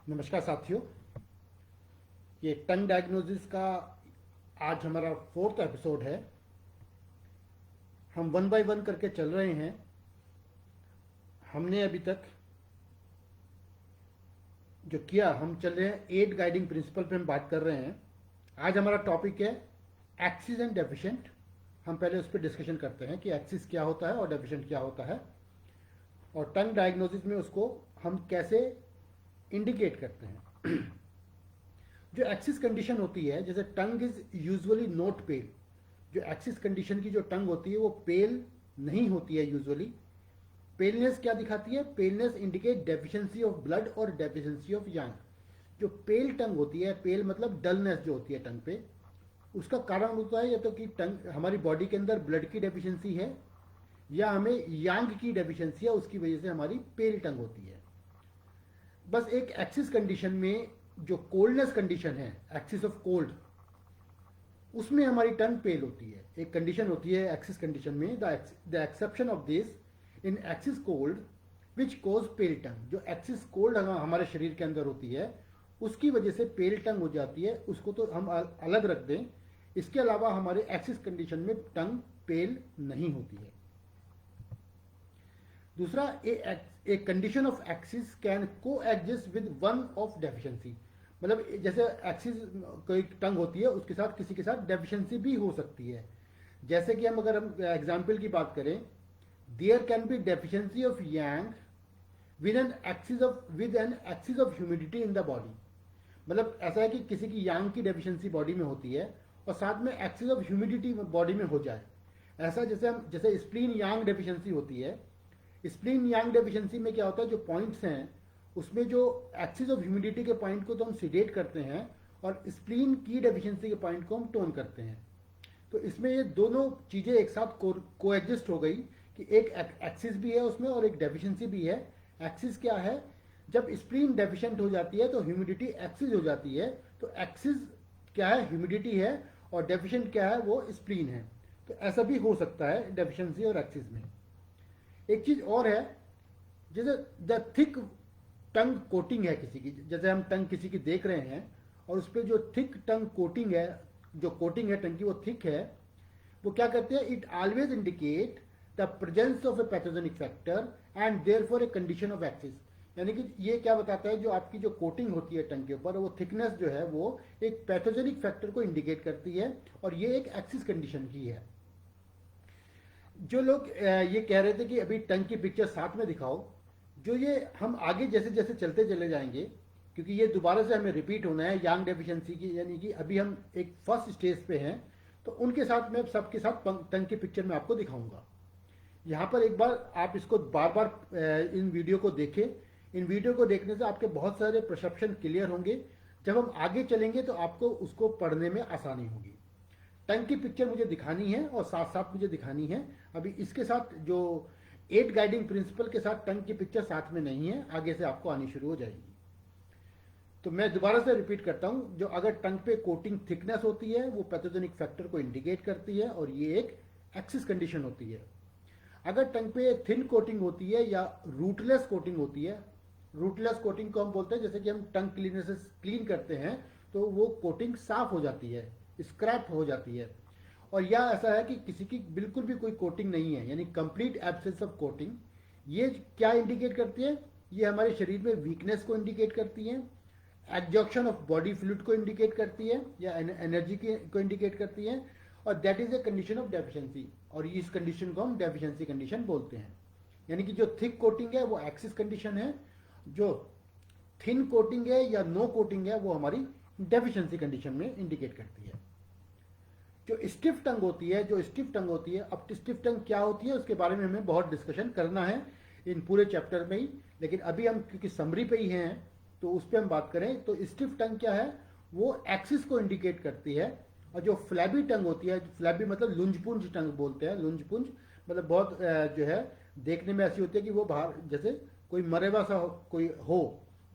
नमस्कार साथियों, ये टंग डायग्नोसिस का आज हमारा 4th एपिसोड है। हम वन बाय वन करके चल रहे हैं। हमने अभी तक जो किया, हम चल रहे हैं 8 गाइडिंग प्रिंसिपल पे हम बात कर रहे हैं। आज हमारा टॉपिक है एक्सिस एंड डेफिशिएंट। हम पहले उस पर डिस्कशन करते हैं कि एक्सिस क्या होता है और डेफिशिएंट क्या होता है, और टंग डायग्नोसिस में उसको हम कैसे इंडिकेट करते हैं। जो एक्सिस कंडीशन होती है, जैसे टंग इज यूजुअली नॉट पेल। जो एक्सिस कंडीशन की जो टंग होती है वो पेल नहीं होती है यूजुअली। पेलनेस क्या दिखाती है? Paleness indicate deficiency of blood और डेफिशिएंसी ऑफ यांग। जो पेल टंग होती है, पेल मतलब डलनेस जो होती है टंग पे, उसका कारण होता है या तो कि टंग हमारी बॉडी के अंदर ब्लड की डेफिशिएंसी है या हमें यांग की डेफिशिएंसी है, उसकी वजह से हमारी पेल टंग होती है। बस एक एक्सिस कंडीशन में जो कोल्डनेस कंडीशन है, एक्सिस ऑफ कोल्ड, उसमें हमारी टंग पेल होती है। एक कंडीशन होती है एक्सिस कंडीशन में, the exception of this in excess cold which cause pale tongue. जो एक्सिस कोल्ड हमारे शरीर के अंदर होती है उसकी वजह से पेल टंग हो जाती है, उसको तो हम अलग रख दें। इसके अलावा हमारे एक्सिस कंडीशन में टंग पेल नहीं होती है। दूसरा, a condition of excess can coexist with one of deficiency. मतलब जैसे एक्सिस कोई टंग होती है, उसके साथ किसी के साथ डेफिशिएंसी भी हो सकती है। जैसे कि अगर हम एग्जाम्पल की बात करें, there can be deficiency of yang with an excess of humidity in the body. मतलब ऐसा है कि किसी की यांग की डेफिशिएंसी बॉडी में होती है और साथ में एक्सिस ऑफ ह्यूमिडिटी बॉडी में हो जाए। ऐसा जैसे स्प्लीन यांग डेफिशिएंसी होती है। स्प्लीन यांग डेफिशिएंसी में क्या होता है, जो पॉइंट्स हैं उसमें जो एक्सिस ऑफ ह्यूमिडिटी के पॉइंट को तो हम सिडेट करते हैं और स्प्लीन की डेफिशिएंसी के पॉइंट को हम टोन करते हैं। तो इसमें ये दोनों चीज़ें एक साथ को एग्जिस्ट हो गई कि एक एक्सिस भी है उसमें और एक डेफिशिएंसी भी है। एक्सिस क्या है? जब स्प्लीन डेफिशिएंट हो जाती है तो ह्यूमिडिटी एक्सिस हो जाती है। तो एक्सिस क्या है? ह्यूमिडिटी है, और डेफिशिएंट क्या है? वो स्प्लीन है। तो ऐसा भी हो सकता है डेफिशिएंसी और एक्सिस में। एक चीज और है, जैसे द थिक टंग कोटिंग है किसी की, जैसे हम टंग किसी की देख रहे हैं और उस पर जो थिक टंग कोटिंग है, जो कोटिंग है टंग की वो थिक है, वो क्या करते हैं? It always indicate the presence of A pathogenic factor and therefore A condition of axis. यानी कि ये क्या बताता है, जो आपकी जो कोटिंग होती है टंग के ऊपर, वो थिकनेस जो है वो एक पैथोजेनिक फैक्टर को इंडिकेट करती है, और ये एक एक्सिस कंडीशन की है। जो लोग ये कह रहे थे कि अभी टंग की पिक्चर साथ में दिखाओ, जो ये हम आगे जैसे जैसे चलते चले जाएंगे, क्योंकि ये दोबारा से हमें रिपीट होना है यांग डेफिशिएंसी की, यानी कि अभी हम एक फर्स्ट स्टेज पे हैं, तो उनके साथ मैं सबके साथ टंग की पिक्चर में आपको दिखाऊंगा। यहाँ पर एक बार आप इसको बार बार इन वीडियो को देखें। इन वीडियो को देखने से आपके बहुत सारे परसेप्शन क्लियर होंगे। जब हम आगे चलेंगे तो आपको उसको पढ़ने में आसानी होगी। टंग की पिक्चर मुझे दिखानी है और साथ साथ मुझे दिखानी है। अभी इसके साथ जो 8 गाइडिंग प्रिंसिपल के साथ टंग की पिक्चर साथ में नहीं है, आगे से आपको आनी शुरू हो जाएगी। तो मैं दोबारा से रिपीट करता हूं, जो अगर टंग पे कोटिंग थिकनेस होती है वो पैथोजेनिक फैक्टर को इंडिकेट करती है, और ये एक एक्सिस कंडीशन होती है। अगर टंग पे थिन कोटिंग होती है या रूटलेस कोटिंग होती है, रूटलेस कोटिंग को हम बोलते हैं, जैसे कि हम टंग क्लीनर से क्लीन करते हैं तो वो कोटिंग साफ हो जाती है, स्क्रैप हो जाती है। और या ऐसा है कि किसी की बिल्कुल भी कोई कोटिंग नहीं है, यानी कंप्लीट एब्सेंस ऑफ कोटिंग। ये क्या इंडिकेट करती है? ये हमारे शरीर में वीकनेस को इंडिकेट करती है, एग्जॉक्शन ऑफ बॉडी फ्लूइड को इंडिकेट करती है, या एनर्जी को इंडिकेट करती है, और that is a condition of deficiency. और इस कंडीशन को हम डेफिशिएंसी कंडीशन बोलते हैं। यानी कि जो थिक कोटिंग है वो एक्सिस कंडीशन है, जो थिन कोटिंग है या नो कोटिंग है वो हमारी डेफिशिएंसी कंडीशन में इंडिकेट करती है। जो स्टिफ टंग होती है, अब स्टिफ टंग क्या होती है उसके बारे में हमें बहुत डिस्कशन करना है इन पूरे चैप्टर में ही, लेकिन अभी हम क्योंकि समरी पे ही हैं तो उस पर हम बात करें। तो स्टिफ टंग क्या है? वो एक्सिस को इंडिकेट करती है। और जो फ्लैबी टंग होती है, फ्लैबी मतलब लुंजपुंज टंग बोलते हैं। लुंजपुंज मतलब बहुत जो है देखने में ऐसी होती है कि वो बाहर जैसे कोई मरेवा सा कोई हो,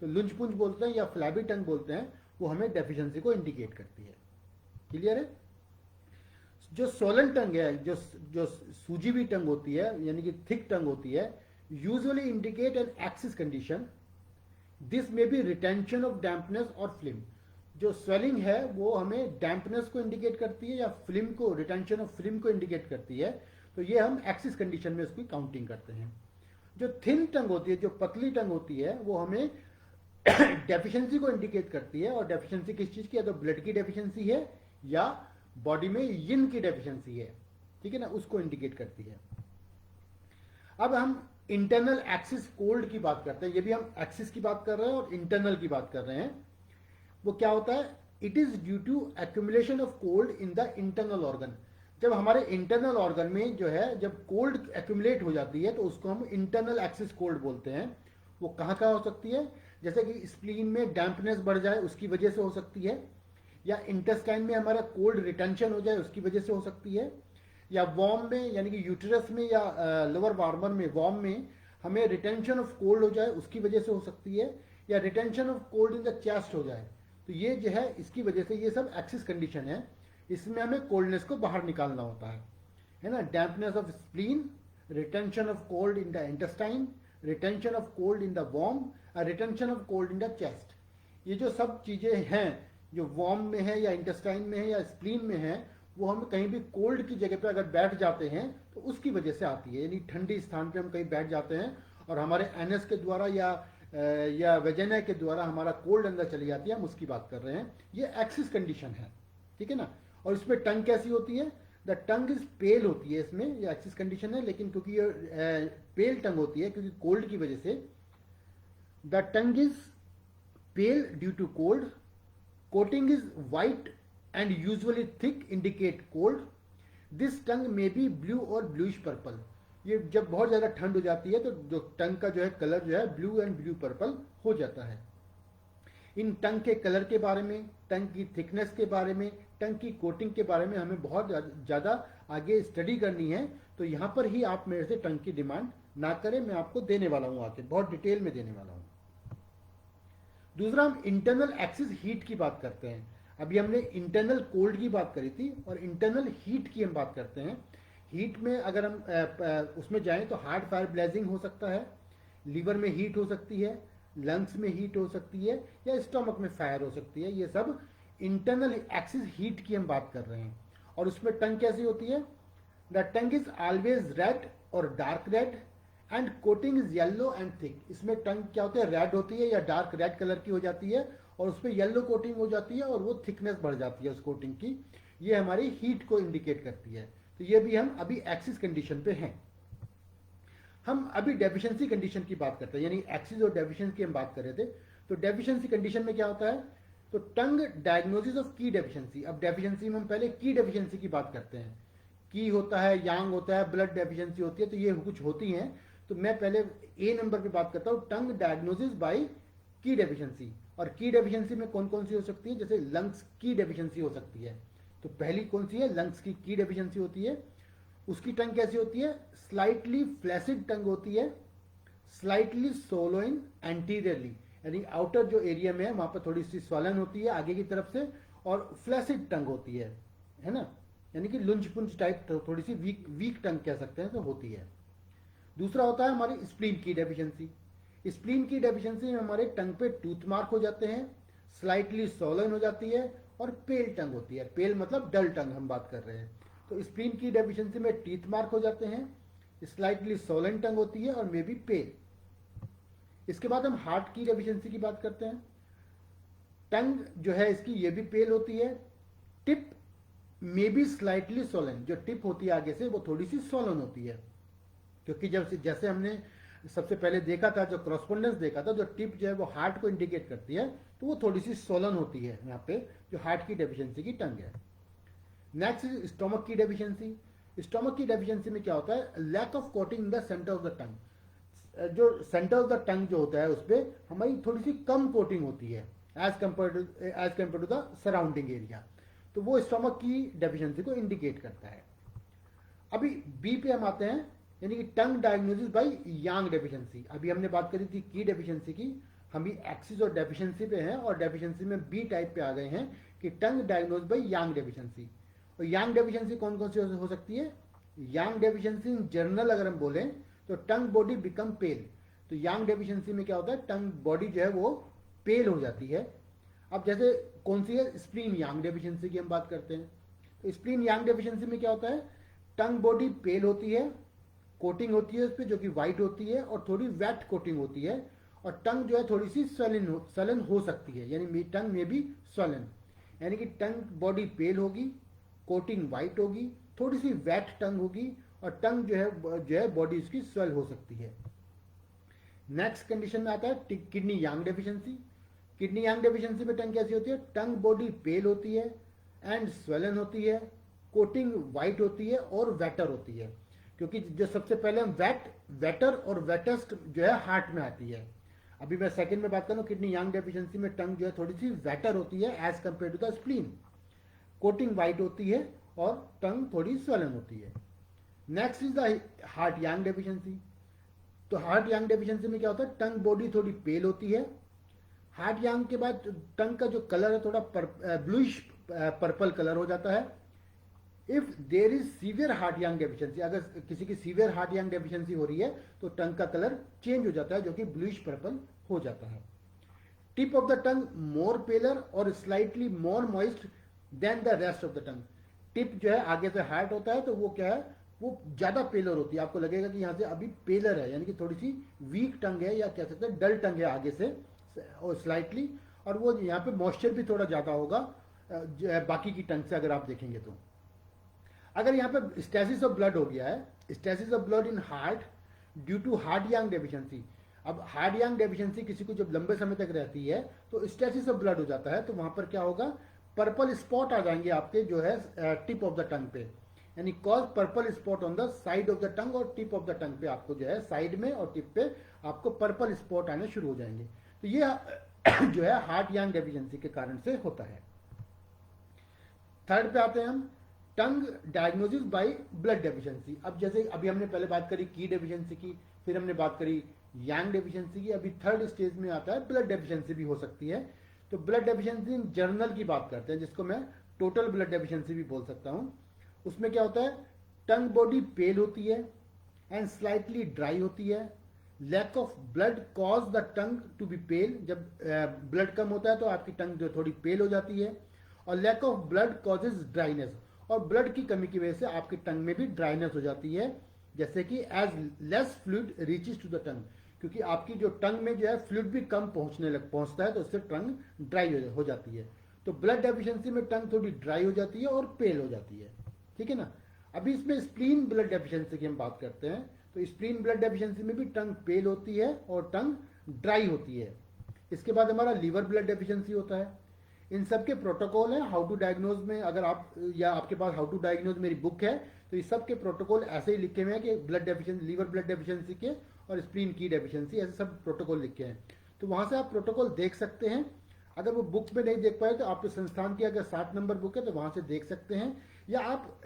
तो लुंजपुंज बोलते हैं या फ्लैबी टंग बोलते हैं। वो हमें डेफिशिएंसी को इंडिकेट करती है। क्लियर है? जो सोलन टंग है, जो सूजी हुई टंग होती है, यानी कि थिक टंग होती है, usually indicate an axis condition. This में बी रिटेंशन ऑफ डैम्पनेस और फिल्म। जो स्वेलिंग है वो हमें डैम्पनेस को इंडिकेट करती है या फिल्म को, रिटेंशन ऑफ फिल्म को इंडिकेट करती है। तो ये हम एक्सिस कंडीशन में उसकी काउंटिंग करते हैं। जो थिन टंग होती है, जो पतली टंग होती है, वो हमें डेफिशिएंसी को इंडिकेट करती है। और डेफिशिएंसी किस चीज की है? तो ब्लड की डेफिशिएंसी है या बॉडी में यिन की डेफिशिएंसी है, ठीक है ना, उसको इंडिकेट करती है। अब हम इंटरनल एक्सिस कोल्ड की बात करते हैं। ये भी हम एक्सिस की बात कर रहे हैं और इंटरनल की बात कर रहे हैं। वो क्या होता है? It is due to accumulation of cold in the internal organ. जब हमारे इंटरनल ऑर्गन में जो है, जब कोल्ड एक्यूमुलेट हो जाती है तो उसको हम इंटरनल एक्सिस कोल्ड बोलते हैं। वो कहाँ कहाँ हो सकती है? जैसे कि स्प्लीन में डैम्पनेस बढ़ जाए उसकी वजह से हो सकती है, या इंटेस्टाइन में हमारा कोल्ड रिटेंशन हो जाए उसकी वजह से हो सकती है, या वॉर्म में यानी कि यूटेरस में या लोअर वार्मर में, वॉर्म में हमें रिटेंशन ऑफ कोल्ड हो जाए उसकी वजह से हो सकती है, या retention of cold in the chest हो जाए। तो ये जो है इसकी वजह से, ये सब एक्सिस कंडीशन है। इसमें हमें कोल्डनेस को बाहर निकालना होता है ना। Dampness of spleen, retention of cold in the intestine, retention of cold in the warm, retention of cold in the chest. ये जो सब चीजें हैं जो वॉर्म में है या इंटेस्टाइन में है या स्प्लीन में है, वो हम कहीं भी कोल्ड की जगह पे अगर बैठ जाते हैं तो उसकी वजह से आती है। यानी ठंडी स्थान पे हम कहीं बैठ जाते हैं और हमारे एनएस के द्वारा या वेजेना के द्वारा हमारा कोल्ड अंदर चली जाती है, हम उसकी बात कर रहे हैं। ये एक्सिस कंडीशन है, ठीक है ना। और इसमें टंग कैसी होती है? द टंग इज पेल होती है। इसमें ये एक्सिस कंडीशन है, लेकिन क्योंकि ये पेल टंग होती है क्योंकि कोल्ड की वजह से, the tongue is pale due to cold, coating is white and usually thick indicate cold. This tongue may be blue or bluish purple. ये जब बहुत ज़्यादा ठंड हो जाती है तो जो टंग का जो है कलर जो है ब्लू एंड ब्लू पर्पल हो जाता है। इन टंग के कलर के बारे में, टंग की थिकनेस के बारे में, टंग की कोटिंग के बारे में हमें बहुत ज़्यादा आगे स्टडी करनी है। तो यहाँ पर ही आप मेरे से टंग की डिमांड ना करें, मैं आपको देने वाला हूँ, आके बहुत डिटेल में देने वाला हूँ। दूसरा, हम इंटरनल एक्सिस हीट की बात करते हैं। अभी हमने इंटरनल कोल्ड की बात करी थी और इंटरनल हीट की हम बात करते हैं। हीट में अगर हम उसमें जाएं तो हार्ट फायर ब्लेजिंग हो सकता है, लीवर में हीट हो सकती है, लंग्स में हीट हो सकती है, या स्टमक में फायर हो सकती है। ये सब इंटरनल एक्सिस हीट की हम बात कर रहे हैं। और उसमें टंग कैसी होती है? The tongue is always red और dark red and coating is yellow and thick. इसमें टंग क्या होती है? रेड होती है या डार्क रेड कलर की हो जाती है और उस पर येलो कोटिंग हो जाती है और वो थिकनेस बढ़ जाती है उस कोटिंग की। ये हमारी हीट को इंडिकेट करती है। तो ये भी हम अभी एक्सिस कंडीशन पे हैं। हम अभी डेफिशिएंसी कंडीशन की बात करते हैं, यानी एक्सिस और डेफिशिएंसी की हम बात कर रहे थे। तो डेफिशिएंसी कंडीशन में क्या होता है? तो टंग डायग्नोसिस ऑफ की डेफिशिएंसी। अब डेफिशिएंसी में हम पहले की डेफिशिएंसी की बात करते हैं। की होता है, यांग होता है, ब्लड डेफिशिएंसी होती है, तो ये कुछ होती हैं। तो मैं पहले ए नंबर पे बात करता हूँ, टंग डायग्नोसिस बाय की डेफिशिएंसी। और की डेफिशिएंसी में कौन कौन सी हो सकती है? जैसे लंग्स की डेफिशिएंसी हो सकती है। तो पहली कौन सी है? लंग्स की डेफिशिएंसी होती है। उसकी टंग कैसी होती है? स्लाइटली फ्लैसिड टंग होती है, स्लाइटली सोलोइन एंटीरियरली, यानी आउटर जो एरिया में है वहां पर थोड़ी सी स्वलन होती है आगे की तरफ से, और फ्लैसिड टंग होती है ना, यानी कि लुंज पुंज टाइप, थोड़ी सी वीक टंग कह सकते हैं, तो होती है। दूसरा होता है हमारी स्प्लीन की डेफिशिएंसी। स्प्लीन की डेफिशिएंसी में हमारे टंग पे टूथ मार्क हो जाते हैं, स्लाइटली सोलन हो जाती है और पेल टंग होती है। पेल मतलब डल टंग हम बात कर रहे हैं। तो स्प्लीन की डेफिशिएंसी में टीथ मार्क हो जाते हैं, स्लाइटली सोलन टंग होती है और मे बी पेल। इसके बाद हम हार्ट की डेफिशिएंसी की बात करते हैं। टंग जो है इसकी ये भी पेल होती है, tip may be slightly Solan, जो टिप होती है आगे से वो थोड़ी सी सोलन होती है, क्योंकि जब जैसे हमने सबसे पहले देखा था, जो करस्पॉन्डेंस देखा था, जो टिप जो है वो हार्ट को इंडिकेट करती है, तो वो थोड़ी सी सोलन होती है यहाँ पे, जो हार्ट की डेफिशिएंसी की टंग है। नेक्स्ट स्टोमक की डेफिशिएंसी। स्टोमक की डेफिशिएंसी में क्या होता है? Lack of coating in the centre of the tongue. जो सेंटर ऑफ द टंग जो होता है उस पर हमारी थोड़ी सी कम कोटिंग होती है as compare to the surrounding area, तो वो स्टोमक की डेफिशिएंसी को इंडिकेट करता है। अभी बी पे हम आते हैं, यानी कि टंग डायग्नोसिस बाय यांग डेफिशिएंसी। अभी हमने बात करी थी की डेफिशिएंसी की, हम भी एक्सिस और डेफिशिएंसी पे हैं, और डेफिशिएंसी में बी टाइप पे आ गए हैं कि टंग डायग्नोज बाय यांग डेफिशिएंसी। और यांग डेफिशिएंसी कौन कौन सी हो सकती है? यांग डेफिशिएंसी इन जनरल अगर हम बोलें तो टंग बॉडी बिकम पेल, तो यांग डेफिशिएंसी में क्या होता है, टंग बॉडी जो है वो पेल हो जाती है। अब जैसे कौन सी है, स्प्लीन यांग डेफिशिएंसी की हम बात करते हैं। तो स्प्लीन यांग डेफिशिएंसी में क्या होता है, टंग बॉडी पेल होती है, कोटिंग होती है उस पर जो कि व्हाइट होती है और थोड़ी वेट कोटिंग होती है, और टंग जो है थोड़ी सी स्वलन हो सकती है, यानी टंग में भी स्वलन, यानी कि टंग बॉडी पेल होगी, कोटिंग व्हाइट होगी, थोड़ी सी वेट टंग होगी, और टंग जो है बॉडी उसकी स्वेल हो सकती है। नेक्स्ट कंडीशन में आता है किडनी यांग डेफिशिएंसी। किडनी यांग डेफिशिएंसी में टंग कैसी होती है, टंग बॉडी पेल होती है एंड स्वेलन होती है, कोटिंग व्हाइट होती है और वेटर होती है। क्योंकि जो सबसे पहले हम वेटर और वेटेस्ट जो है हार्ट में आती है। अभी मैं सेकंड में बात कर रहा हूँ, किडनी यांग डेफिशिएंसी में टंग जो है थोड़ी सी वेटर होती है as compare to the spleen, coating white होती है और टंग थोड़ी स्वेलन होती है। Next is the heart yang deficiency. तो हार्ट यांग डेफिशिएंसी में क्या होता है, टंग बॉडी थोड़ी पेल होती है। हार्ट यांग के बाद टंग का जो कलर है थोड़ा ब्लूइश पर्पल कलर हो जाता है। If there is severe heart yang deficiency, अगर किसी की सीवियर हार्ट यांग डेफिशिएंसी हो रही है तो टंग का कलर चेंज हो जाता है, जो कि ब्लूइश पर्पल हो जाता है। Tip of the tongue more paler और slightly more moist then the rest of the tongue. Tip जो है आगे से हार्ट होता है तो वो क्या है, वो ज्यादा पेलर होती है, आपको लगेगा कि यहाँ से अभी पेलर है, यानी कि थोड़ी सी वीक टंग है या कह सकते हैं डल टंग है आगे से और स्लाइटली, और वो यहाँ पे मॉइस्चर भी थोड़ा ज्यादा होगा बाकी की टंग से अगर आप देखेंगे तो। अगर यहाँ पे स्टेसिस ऑफ ब्लड हो गया है, stasis of blood in heart due to heart yang deficiency. अब हार्ट यांग डेफिशिएंसी किसी को जब लंबे समय तक रहती है तो स्टेसिस ऑफ ब्लड हो जाता है, तो वहां पर क्या होगा, पर्पल स्पॉट आ जाएंगे आपके जो है टिप ऑफ द टंग पे, यानी cause purple spot on the side of the टंग और टिप ऑफ द टंग पे आपको जो है साइड में और टिप पे आपको पर्पल स्पॉट आने शुरू हो जाएंगे। तो ये जो है हार्ट यांग डेफिशिएंसी के कारण से होता है। थर्ड पे आते हैं हम, टंग डायग्नोसिस बाय ब्लड डेफिशिएंसी। अब जैसे अभी हमने पहले बात करी की डेफिशिएंसी की, फिर हमने बात करी यांग डेफिशिएंसी की, अभी थर्ड स्टेज में आता है ब्लड डेफिशिएंसी भी हो सकती है। तो ब्लड डेफिशिएंसी इन जर्नल की बात करते हैं, जिसको मैं टोटल ब्लड डेफिशिएंसी भी बोल सकता हूं। उसमें क्या होता है, टंग बॉडी पेल होती है एंड स्लाइटली ड्राई होती है। Lack of blood cause the tongue to be pale, जब ब्लड कम होता है तो आपकी टंग जो थोड़ी पेल हो जाती है। और lack of blood causes dryness, और ब्लड की कमी की वजह से आपकी टंग में भी ड्राइनेस हो जाती है, जैसे कि as less fluid reaches to the tongue, क्योंकि आपकी जो टंग में जो है फ्लूइड भी कम पहुंचता है तो उससे टंग ड्राई हो जाती है। तो ब्लड डेफिशिएंसी में टंग थोड़ी ड्राई हो जाती है और पेल हो जाती है, ठीक है ना। अभी इसमें स्प्लीन ब्लड डेफिशिएंसी की हम बात करते हैं। तो स्प्लीन ब्लड डेफिशिएंसी में भी टंग पेल होती है और टंग ड्राई होती है। इसके बाद हमारा लीवर ब्लड डेफिशिएंसी होता है। इन सब के प्रोटोकॉल है हाउ टू डायग्नोज में, अगर आप या आपके पास हाउ टू डायग्नोज मेरी बुक है तो इस सब के प्रोटोकॉल ऐसे ही लिखे हुए हैं कि blood deficiency, liver blood deficiency के और स्प्लीन की डेफिशिएंसी, ऐसे सब प्रोटोकॉल लिखे हैं। तो वहां से आप प्रोटोकॉल देख सकते हैं। अगर वो बुक में नहीं देख पाए तो आपके संस्थान की अगर 7 नंबर बुक है तो वहां से देख सकते हैं, या आप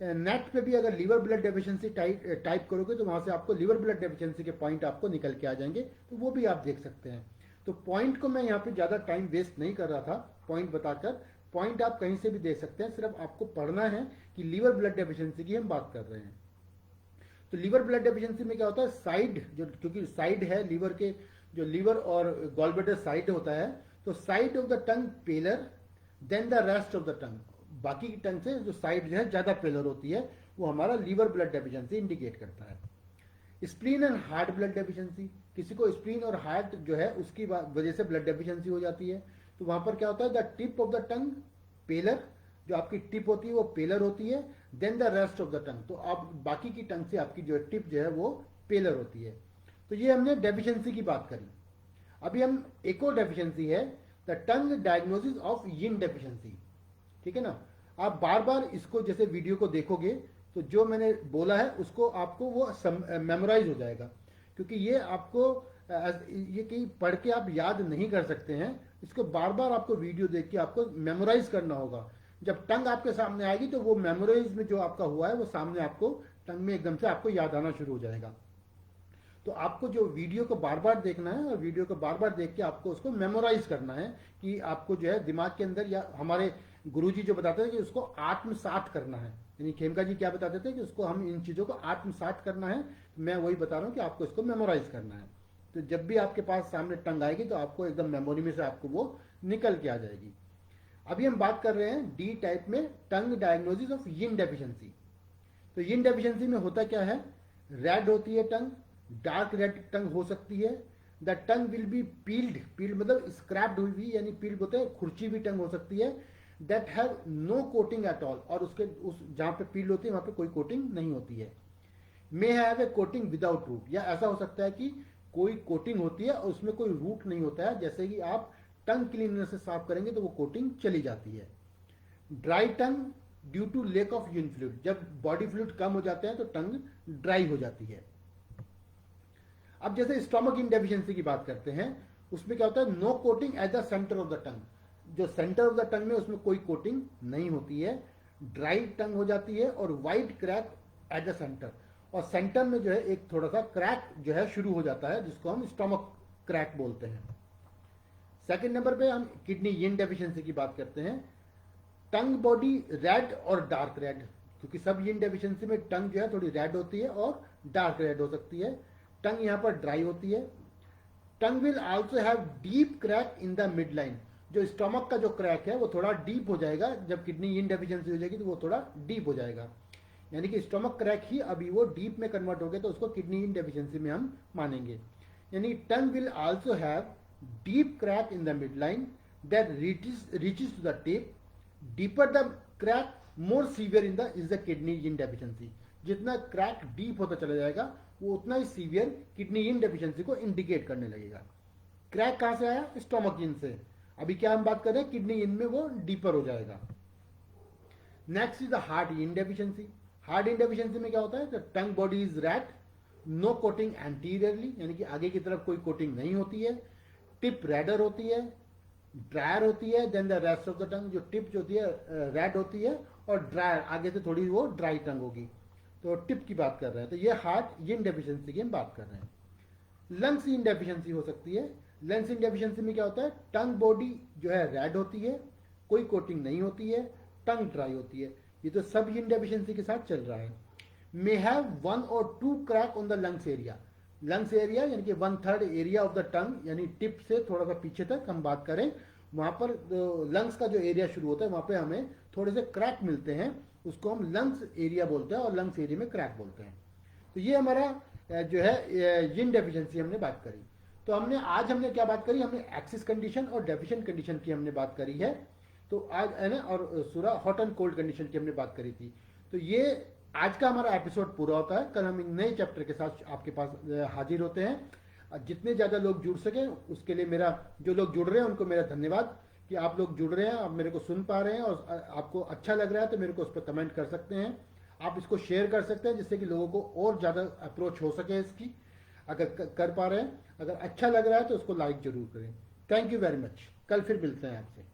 नेट पे भी अगर लीवर ब्लड डेफिशिएंसी टाइप करोगे तो वहां से आपको लीवर ब्लड डेफिशिएंसी के पॉइंट आपको निकल के आ जाएंगे, तो वो भी आप देख सकते हैं। तो पॉइंट को मैं यहाँ पे ज्यादा टाइम वेस्ट नहीं कर रहा था पॉइंट बताकर, पॉइंट आप कहीं से भी देख सकते हैं, सिर्फ आपको पढ़ना है कि लीवर ब्लड डेफिशिएंसी की हम बात कर रहे हैं। तो लीवर ब्लड डेफिशिएंसी में क्या होता है, साइड जो, क्योंकि साइड है लीवर के, जो लीवर और गॉलब्लैडर साइड होता है, तो side of the tongue paler than the rest of the tongue, बाकी की टंग से जो साइड जो है ज्यादा पेलर होती है, वो हमारा लीवर ब्लड डेफिशिएंसी इंडिकेट करता है। Spleen and heart blood deficiency, किसी को स्प्लीन और हार्ट जो है उसकी वजह से ब्लड डेफिशिएंसी हो जाती है। तो वहां पर क्या होता है, the tip of the tongue paler, जो आपकी टिप होती है वो पेलर होती है, then the rest of the tongue, तो आप बाकी की टंग से आपकी जो टिप जो है वो पेलर होती है। तो ये हमने डेफिशिएंसी की बात करी। अभी हम एक और डेफिशिएंसी है, the tongue diagnosis of yin deficiency, ठीक है ना। आप बार बार इसको जैसे वीडियो को देखोगे तो जो मैंने बोला है उसको आपको वो मेमोराइज हो जाएगा, क्योंकि ये आपको ये कहीं पढ़ के आप याद नहीं कर सकते हैं, इसको बार बार आपको वीडियो देख के आपको मेमोराइज करना होगा। जब टंग आपके सामने आएगी तो वो मेमोराइज में जो आपका हुआ है वो सामने आपको टंग में एकदम से आपको याद आना शुरू हो जाएगा। तो आपको जो वीडियो को बार बार देखना है और वीडियो को बार बार देख के आपको उसको मेमोराइज करना है, कि आपको जो है दिमाग के अंदर, या हमारे गुरुजी जो बताते हैं कि उसको आत्मसात करना है, यानी खेमका जी क्या बताते थे कि उसको हम इन चीजों को आत्मसात करना है, मैं वही बता रहा हूं कि आपको इसको मेमोराइज करना है। तो जब भी आपके पास सामने टंग आएगी तो आपको एकदम मेमोरी में से आपको वो निकल के आ जाएगी। अभी हम बात कर रहे हैं डी टाइप में, टंग डायग्नोसिस ऑफ यिन डेफिशिएंसी। तो यिन डेफिशिएंसी में होता क्या है, रेड होती है टंग, डार्क रेड टंग हो सकती है। The tongue will be peeled, peeled मतलब स्क्रैप्ड हुई हुई, यानी पील्ड होते हैं खुर्ची हुई टंग हो सकती है। That have no coating at all, और उसके उस जहां पे पील्ड होती है वहां पे कोई कोटिंग नहीं होती है। May have a coating without root, या ऐसा हो सकता है कि कोई कोटिंग होती है और उसमें कोई रूट नहीं होता है, जैसे कि आप टंग क्लीनर से साफ करेंगे तो वो कोटिंग चली जाती है। Dry tongue due to lack of urine fluid, जब बॉडी फ्लूइड कम हो जाते हैं तो टंग ड्राई हो जाती है। अब जैसे स्टोमक इन डेफिशिएंसी की बात करते हैं, उसमें क्या होता है, no coating at the centre of the tongue, जो सेंटर ऑफ द टंग में उसमें कोई कोटिंग नहीं होती है, ड्राई टंग हो जाती है, और white crack eight the centre, और सेंटर में जो है एक थोड़ा सा क्रैक जो है शुरू हो जाता है, जिसको हम स्टोमक क्रैक बोलते हैं। सेकंड नंबर पे हम किडनी यिन डेफिशिएंसी की बात करते हैं। टंग बॉडी रेड और डार्क रेड, क्योंकि सब यिन डेफिशिएंसी में टंग जो है थोड़ी रेड होती है और डार्क रेड हो सकती है। टंग यहाँ पर ड्राई होती है। Tongue will also have deep crack in the mid line, जो स्टोमक का जो क्रैक है वो थोड़ा डीप हो जाएगा, जब किडनी यिन डेफिशिएंसी हो जाएगी तो वो थोड़ा डीप हो जाएगा, यानी कि स्टोमक क्रैक ही अभी वो डीप में कन्वर्ट हो गया तो उसको किडनी यिन डेफिशिएंसी में हम मानेंगे। यानी tongue will also have deep crack in the midline that reaches to the tip. Deeper the crack, more severe in the is the kidney yin deficiency. जितना क्रैक डीप होता चला जाएगा वो उतना ही सीवियर किडनी इन डेफिशिएंसी को indicate करने लगेगा। Crack कहां से आया, स्टोमक इन से। अभी क्या हम बात कर रहे हैं, किडनी इन में वो डीपर हो जाएगा। Next is the heart yin deficiency. Heart yin deficiency में क्या होता है, tongue body is red, no coating anteriorly, यानी कि आगे की तरफ कोई कोटिंग नहीं होती है। टिप रेडर होती है, ड्रायर होती है then the rest of the tongue, जो टिप जो होती है रेड होती है और ड्रायर आगे से थोड़ी वो ड्राई टंग होगी। तो टिप की बात कर रहे हैं, तो ये हार्ट यिन डेफिशिएंसी की हम बात कर रहे हैं। लंग्स इन डेफिशिएंसी हो सकती है। लंग्स इन डेफिशिएंसी में क्या होता है, टंग बॉडी जो है रेड होती है, कोई कोटिंग नहीं होती है, टंग ड्राई होती है। ये तो सब यिन डेफिशिएंसी के साथ चल रहा है। May have 1 or 2 crack on the lungs area. Lungs area यानी कि 1/3 एरिया ऑफ द टंग, यानी टिप से थोड़ा सा पीछे तक हम बात करें, वहां पर लंग्स का जो एरिया शुरू होता है वहां पे हमें थोड़े से क्रैक मिलते हैं, उसको हम लंग्स एरिया बोलते हैं और लंग्स एरिया में क्रैक बोलते हैं। तो ये हमारा जो है यिन डेफिशिएंसी हमने बात करी। तो आज हमने क्या बात करी, हमने एक्सिस कंडीशन और डेफिशिएंट कंडीशन की हमने बात करी है। तो आज है ना, और सूरा हॉट एंड कोल्ड कंडीशन की हमने बात करी थी। तो ये आज का हमारा एपिसोड पूरा होता है। कल हम एक नए चैप्टर के साथ आपके पास हाजिर होते हैं। जितने ज़्यादा लोग जुड़ सके उसके लिए मेरा, जो लोग जुड़ रहे हैं उनको मेरा धन्यवाद कि आप लोग जुड़ रहे हैं, आप मेरे को सुन पा रहे हैं और आपको अच्छा लग रहा है तो मेरे को उस पर कमेंट कर सकते हैं। आप इसको शेयर कर सकते हैं जिससे कि लोगों को और ज़्यादा अप्रोच हो सके इसकी, अगर कर पा रहे हैं। अगर अच्छा लग रहा है तो उसको लाइक जरूर करें। Thank you very much. कल फिर मिलते हैं आपसे।